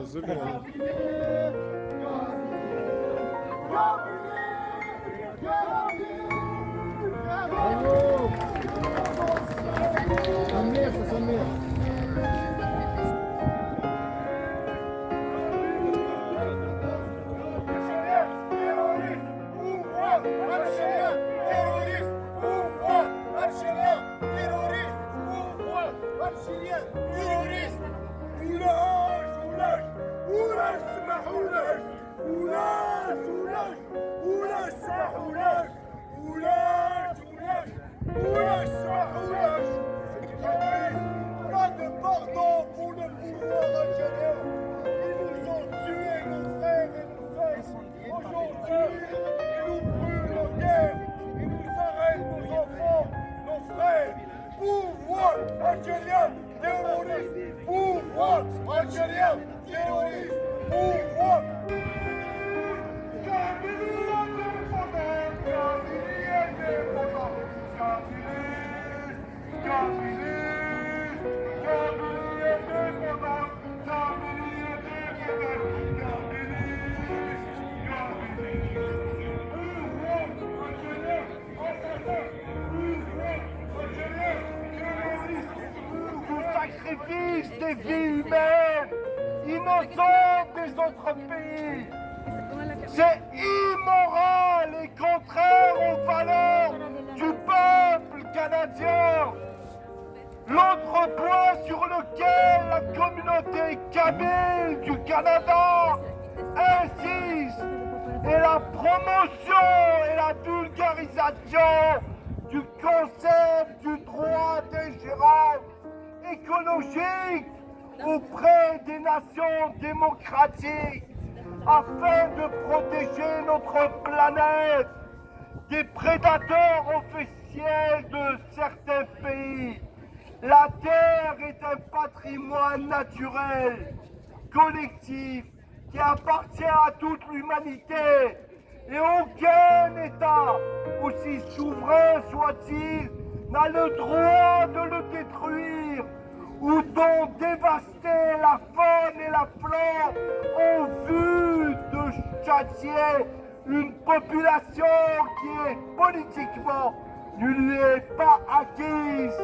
hazırlayalım. Pas de pardon pour le pouvoir algérien. Ils nous ont tués, nos frères et nos sœurs. Aujourd'hui, ils nous brûlent nos guerres. Ils nous arrêtent nos enfants, nos frères. Pouvoir algérien, terroriste. Pouvoir algérien, terroriste. Pouvoir. Sacrifice des vies humaines, innocentes des autres pays. C'est immoral et contraire aux valeurs du peuple canadien. L'autre point sur lequel la communauté kabyle du Canada insiste est la promotion et la vulgarisation du concept du droit d'ingérence écologique auprès des nations démocratiques afin de protéger notre planète des prédateurs officiels de certains pays. La terre est un patrimoine naturel, collectif, qui appartient à toute l'humanité et aucun État, aussi souverain soit-il, n'a le droit de le détruire ou d'en dévaster la faune et la flore en vue de châtier une population qui est politiquement ne lui est pas acquise.